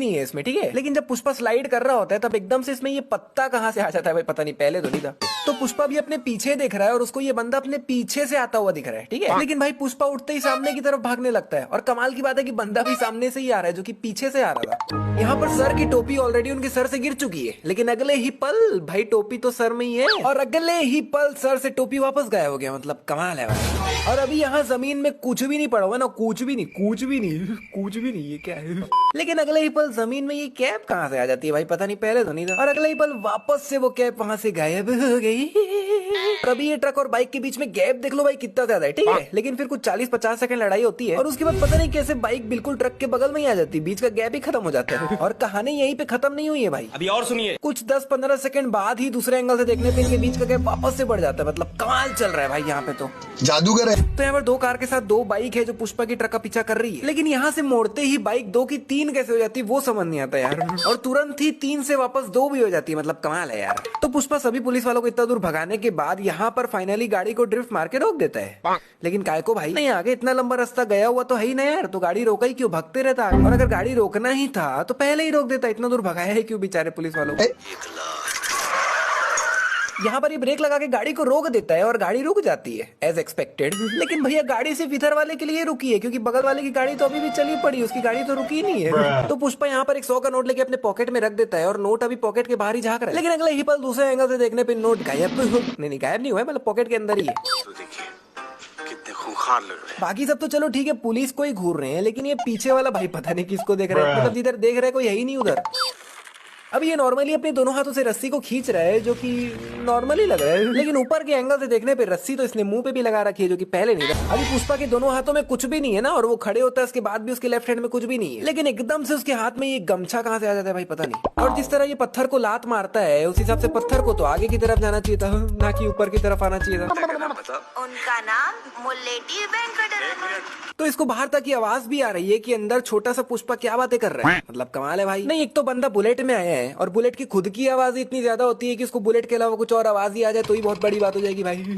नहीं है इसमें, ठीक है। लेकिन जब पुष्पा स्लाइड कर रहा होता है तब एकदम से इसमें ये पत्ता कहाँ से आ जाता है भाई, पता नहीं, पहले तो नहीं था। तो पुष्पा भी अपने पीछे देख रहा है और उसको ये बंदा अपने पीछे से आता हुआ दिख रहा है, ठीक है। लेकिन भाई पुष्पा उठते ही सामने की तरफ भागने लगता है और कमाल की बात है कि बंदा भी सामने से ही आ रहा है जो कि पीछे से आ रहा था। यहाँ पर सर की टोपी ऑलरेडी उनके सर से गिर चुकी है, लेकिन अगले ही पल भाई टोपी तो सर में ही है और अगले ही पल सर से टोपी वापस गायब हो गया। मतलब कमाल है भाई। और अभी यहाँ जमीन में कुछ भी नहीं पड़ा हुआ ना, कुछ भी नहीं, ये क्या है। लेकिन अगले ही पल जमीन में ये कैप कहाँ से आ जाती है भाई, पता नहीं, पहले तो नहीं था। और अगले ही पल वापस से वो कैप वहाँ से गायब हो गई। अभी ये ट्रक और बाइक के बीच में गैप देख लो भाई कितना ज्यादा है, ठीक है। लेकिन फिर कुछ 40-50 सेकंड लड़ाई होती है और उसके बाद पता नहीं कैसे बाइक बिल्कुल ट्रक के बगल में ही आ जाती है, बीच का गैप ही खत्म हो जाता है। और कहानी यहीं पे खत्म नहीं हुई है भाई, अभी और सुनिए। कुछ 10-15 सेकंड बाद ही दूसरे एंगल से देखने पे इनके बीच का गैप वापस से बढ़ जाता है। मतलब कमाल चल रहा है भाई यहाँ पे, तो जादूगर है। तो यहाँ पर 2 कार के साथ 2 बाइक है जो पुष्पा की ट्रक का पीछा कर रही है। लेकिन यहाँ से मोड़ते ही बाइक 2 की 3 कैसे हो जाती है वो समझ नहीं आता यार। और तुरंत ही 3 से वापस 2 भी हो जाती है। मतलब कमाल है यार। तो पुष्पा सभी पुलिस वालों को इतना दूर भगाने के बाद यहाँ पर फाइनली गाड़ी को ड्रिफ्ट मार के रोक देता है। लेकिन काय को भाई, नहीं आगे इतना लंबा रास्ता गया हुआ तो है ही ना यार, तो गाड़ी रोका ही क्यों, भगते रहता। और अगर गाड़ी रोकना ही था तो पहले ही रोक देता, इतना दूर भगाया है क्यों बेचारे पुलिस वालों को। यहाँ पर ये ब्रेक लगा के गाड़ी को रोक देता है और गाड़ी रुक जाती है एज एक्सपेक्टेड। लेकिन भैया गाड़ी सिर्फ इधर वाले के लिए रुकी है क्योंकि बगल वाले की गाड़ी तो अभी भी चली पड़ी, उसकी गाड़ी तो रुकी नहीं है। तो पुष्पा यहाँ पर एक 100 का नोट लेके अपने पॉकेट में रख देता है और नोट अभी पॉकेट के बाहर ही झाँक रहा है। लेकिन अगले ही पल दूसरे एंगल से देखने पे नोट गायब नहीं गायब नहीं हुआ है, मतलब पॉकेट के अंदर ही है। बाकी सब तो चलो ठीक है, पुलिस को ही घूर रहे हैं, लेकिन ये पीछे वाला भाई पता नहीं किसको देख रहा है। मतलब जिधर देख रहा है कोई है ही नहीं उधर। अब ये नॉर्मली अपने दोनों हाथों से रस्सी को खींच रहा है जो कि नॉर्मली लग रहा है, लेकिन ऊपर के एंगल से देखने पे रस्सी तो इसने मुंह पे भी लगा रखी है जो कि पहले नहीं था। अभी पुष्पा के दोनों हाथों में कुछ भी नहीं है ना, और वो खड़े होता है उसके बाद भी उसके लेफ्ट हैंड में कुछ भी नहीं है, लेकिन एकदम से उसके हाथ में ये गमछा कहाँ से आ जाता है भाई पता नहीं। और जिस तरह ये पत्थर को लात मारता है उस हिसाब से पत्थर को तो आगे की तरफ जाना चाहिए था, ना कि ऊपर की तरफ आना चाहिए था। उनका नाम मुल्लेटी वेंकटरमण। तो इसको बाहर तक की आवाज भी आ रही है कि अंदर छोटा सा पुष्पा क्या बातें कर रहा है। मतलब कमाल है भाई। नहीं, एक तो बंदा बुलेट में आया है और बुलेट की खुद की आवाज इतनी ज्यादा होती है कि उसको बुलेट के अलावा कुछ और आवाज ही आ जाए तो ही बहुत बड़ी बात हो जाएगी भाई।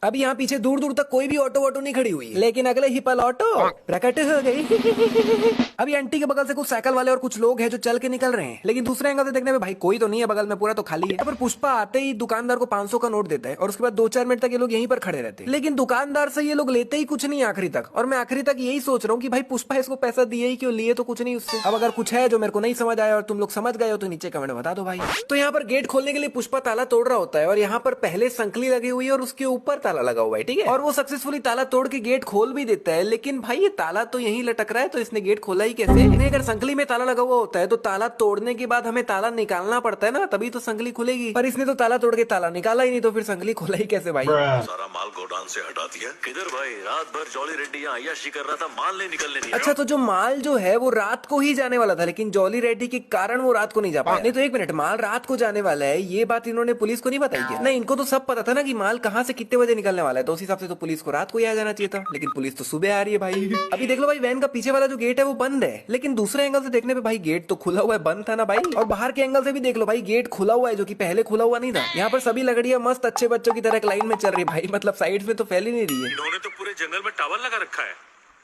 अभी यहाँ पीछे दूर दूर तक कोई भी ऑटो वोटो नहीं खड़ी हुई, लेकिन अगले ही पल ऑटो प्रकट हो गई। अभी आंटी के बगल से कुछ साइकिल वाले और कुछ लोग हैं जो चल के निकल रहे हैं, लेकिन दूसरे एंगल से देखने में भाई कोई तो नहीं है बगल में, पूरा तो खाली है। पर पुष्पा आते ही दुकानदार को 500 का नोट देता है और उसके बाद 2-4 मिनट तक ये लोग यहीं पर खड़े रहते हैं, लेकिन दुकानदार से ये लोग लेते ही कुछ नहीं आखिरी तक। और मैं आखिरी तक यही सोच रहा हूँ कि भाई पुष्पा इसको पैसा दिए ही क्यों, लिए तो कुछ नहीं उससे। अब अगर कुछ है जो मेरे को नहीं समझ आया और तुम लोग समझ गए हो तो नीचे कमेंट में बता दो भाई। तो यहाँ पर गेट खोलने के लिए पुष्पा ताला तोड़ रहा होता है और यहाँ पर पहले संकली लगी हुई है और उसके ऊपर ताला लगा हुआ है, ठीक है। और वो सक्सेसफुली ताला तोड़ के गेट खोल भी देता है, लेकिन भाई ये ताला तो यहीं लटक रहा है तो इसने गेट खोला ही कैसे। नहीं, अगर संकली में ताला लगा हुआ होता है तो ताला तोड़ने के बाद हमें ताला निकालना पड़ता है ना, तभी तो संकली खुलेगी। पर इसने तो ताला तोड़ के ताला निकाला ही नहीं, तो फिर संकली खोला ही कैसे भाई। सारा माल गोडाउन से हटा दिया। किधर भाई, रात भर जॉली रेड्डी यहाँ अय्याशी कर रहा था, माल नहीं निकलने दिया। अच्छा, तो जो माल जो है वो रात को ही जाने वाला था, लेकिन जॉली रेड्डी के कारण वो रात को नहीं जा पाया। नहीं तो एक मिनट, माल रात को जाने वाला है ये बात इन्होंने पुलिस को नहीं बताई क्या? नहीं, इनको तो सब पता था ना कि माल कहाँ से कितने बजे निकलने वाला है, तो उस हिसाब से तो पुलिस को रात को ही आ जाना चाहिए था, लेकिन पुलिस तो सुबह आ रही है भाई। अभी देख लो भाई, वैन का पीछे वाला जो गेट है वो बंद है, लेकिन दूसरे एंगल से देखने पे भाई गेट तो खुला हुआ है, बंद था ना भाई। और बाहर के एंगल से भी देख लो भाई, गेट खुला हुआ है जो कि पहले खुला हुआ नहीं था। यहाँ पर सभी लकड़ियां मस्त अच्छे बच्चों की तरह एक लाइन में चल रही है भाई, मतलब साइड में तो फैल ही नहीं रही है। इन्होंने तो पूरे जंगल में टावर लगा रखा है।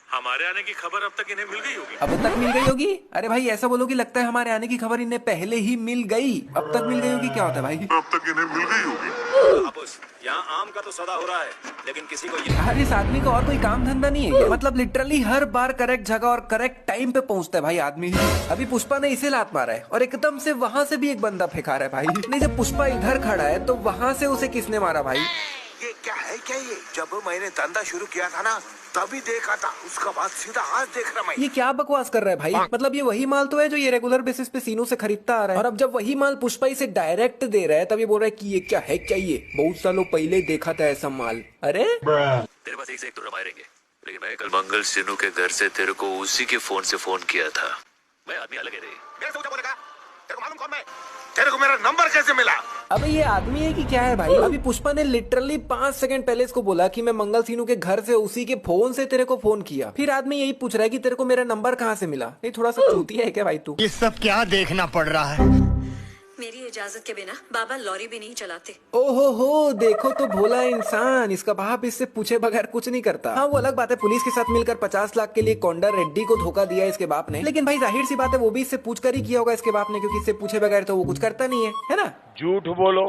हमारे आने की खबर अब तक इन्हें मिल गई होगी। अब तक मिल गई होगी? अरे भाई ऐसा बोलो कि लगता है हमारे आने की खबर इन्हें पहले ही मिल गई। अब तक मिल गई होगी क्या होता है भाई? अब तक इन्हें मिल गई होगी। यहाँ आम का तो सौदा हो रहा है, लेकिन किसी को यार इस आदमी का और कोई काम धंधा नहीं है क्या? मतलब लिटरली हर बार करेक्ट जगह और करेक्ट टाइम पे पहुंचता है भाई आदमी। अभी पुष्पा ने इसे लात मारा है और एकदम से वहां से भी एक बंदा फेंका रहा है भाई। नहीं, जब पुष्पा इधर खड़ा है तो वहां से उसे किसने मारा भाई? ये क्या है क्या? ये जब मैंने धंधा शुरू किया था ना तभी देखा था, उसका बाद सीधा आज देख रहा मैं। ये क्या बकवास कर रहा है भाई? मतलब ये वही माल तो है जो ये रेगुलर बेसिस पे सीनों से खरीदता आ रहा है, और अब जब वही माल पुष्पा इसे डायरेक्ट दे रहा है तब ये बोल रहा है कि ये क्या है, क्या ये बहुत सालों पहले देखा था ऐसा माल। अरे तेरे पास एक से एक तो रमाएंगे, लेकिन मैं कल मंगल सिन्नू के घर से तेरे को उसी के फोन से फोन किया था। मैं आदमी अलग है रे। मेरे से ऊंचा बोलेगा? तेरे को मालूम कौन मैं? तेरे को मेरा नंबर कैसे मिला? अबे ये आदमी है कि क्या है भाई? अभी पुष्पा ने लिटरली 5 सेकंड पहले इसको बोला कि मैं मंगल सीनू के घर से उसी के फोन से तेरे को फोन किया, फिर आदमी यही पूछ रहा है कि तेरे को मेरा नंबर कहाँ से मिला। नहीं थोड़ा सा चूतिया है क्या भाई तू? ये सब क्या देखना पड़ रहा है? मेरी इजाजत के बिना बाबा लॉरी भी नहीं चलाते। ओहो हो, देखो तो भोला इंसान, इसका बाप इससे पूछे बगैर कुछ नहीं करता। हाँ वो अलग बात है, पुलिस के साथ मिलकर 50 लाख के लिए कोंडा रेड्डी को धोखा दिया इसके बाप ने, लेकिन भाई जाहिर सी बात है वो भी इससे पूछ कर ही किया होगा इसके बाप ने, क्योंकि इससे पूछे बगैर तो वो कुछ करता नहीं है ना। झूठ बोलो।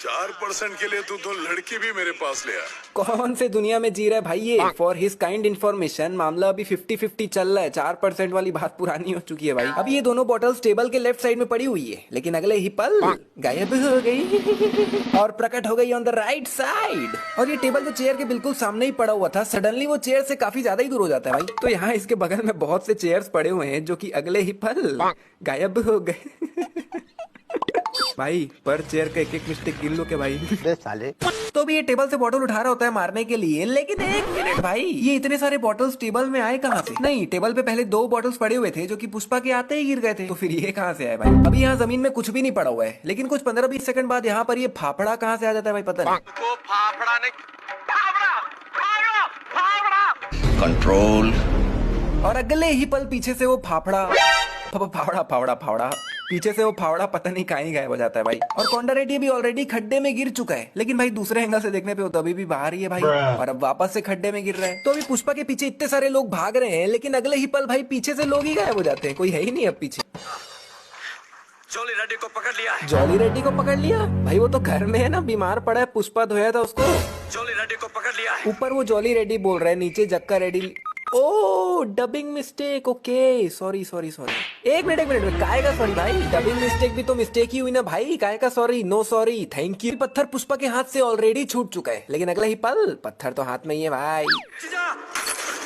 4% के लिए तू तो लड़की भी मेरे पास ले आ। कौन से दुनिया में जी रहा है भाई ये। फॉर हिज काइंड इन्फॉर्मेशन मामला अभी 50-50 चल रहा है। 4% वाली बात पुरानी हो चुकी है भाई। अभी ये दोनों बॉटल्स टेबल के लेफ्ट साइड में पड़ी हुई है, लेकिन अगले ही पल गायब हो गई और प्रकट हो गई ऑन द राइट साइड। और ये टेबल जो चेयर के बिल्कुल सामने ही पड़ा हुआ था, सडनली वो चेयर से काफी ज्यादा ही दूर हो जाता है भाई। तो यहाँ इसके बगल में बहुत से चेयर्स पड़े हुए हैं जो कि अगले ही पल गायब हो गए। भाई पर चेयर का एक मिस्टेक गिन लो के भाई साले। तो भी ये टेबल से बॉटल उठा रहा होता है मारने के लिए, लेकिन एक मिनट भाई, ये इतने सारे बॉटल्स टेबल में आए कहाँ से? नहीं, टेबल पे पहले 2 बॉटल्स पड़े हुए थे जो कि पुष्पा के आते ही गिर गए थे, तो फिर ये कहाँ से आए भाई? अभी यहाँ जमीन में कुछ भी नहीं पड़ा हुआ है, लेकिन कुछ 15-20 सेकंड बाद यहाँ पर ये फाफड़ा कहाँ से आ जाता है भाई, पता नहीं। वो फाफड़ा नहीं, कंट्रोल। और अगले ही पल पीछे से वो फाफड़ा पीछे से वो फावड़ा पता नहीं कहीं गायब हो जाता है भाई। और कोंडा रेड्डी भी ऑलरेडी खड्डे में गिर चुका है, लेकिन भाई दूसरे एंगल से देखने पे वो तो अभी भी बाहर ही है भाई, और अब वापस से खड्डे में गिर रहा है। तो अभी पुष्पा के पीछे इतने सारे लोग भाग रहे हैं, लेकिन अगले ही पल भाई पीछे से लोग ही गायब हो जाते हैं, कोई है ही नहीं अब पीछे। जॉली रेड्डी को पकड़ लिया है। जॉली रेड्डी को पकड़ लिया भाई? वो तो घर में है ना, बीमार पड़ा है, पुष्पा धोया था उसको। जॉली रेड्डी को पकड़ लिया है। ऊपर वो जॉली रेड्डी बोल रहा है, नीचे जक्का रेड्डी। ओ डबिंग मिस्टेक, ओके सॉरी। एक मिनट काय का सॉरी भाई? डबिंग मिस्टेक भी तो मिस्टेक ही हुई ना भाई, काय का sorry? No sorry, thank you. पत्थर पुष्पा के हाथ से ऑलरेडी छूट चुका है, लेकिन अगला ही पल पत्थर तो हाथ में ही है भाई।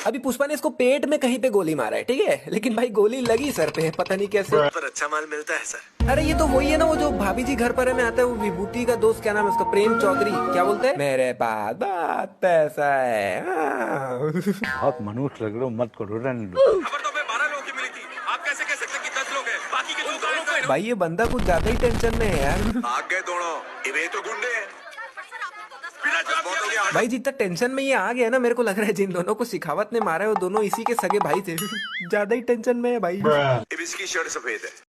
अभी पुष्पा ने इसको पेट में कहीं पे गोली मारा है, ठीक है, लेकिन भाई गोली लगी सर पे, पता नहीं कैसे। पर अच्छा माल मिलता है सर। अरे ये तो वही है ना, वो जो भाभी जी घर पर में आता है, वो विभूति का दोस्त, क्या नाम है उसका, प्रेम चौधरी, क्या बोलते हैं, मेरे पास बहुत पैसा है। बहुत मनुष्य लग रहे हो, मत करो, रहने दो। खबर तो 12 लोगों की मिली थी, आप कैसे कह सकते कि 10 लोग हैं? बाकी के 2 कहाँ हैं? भाई ये बंदा कुछ ज्यादा ही टेंशन में है यार। भाग गए दोनों, ये तो गुंडे हैं। बिना जवाब दिए हो गया। भाई जितना टेंशन में ये आ गया ना, मेरे को लग रहा है जिन दोनों को सिखावत ने मारा है वो दोनों इसी के सगे भाई थे। ज्यादा ही टेंशन में है भाई। इसकी शर्ट सफेद है।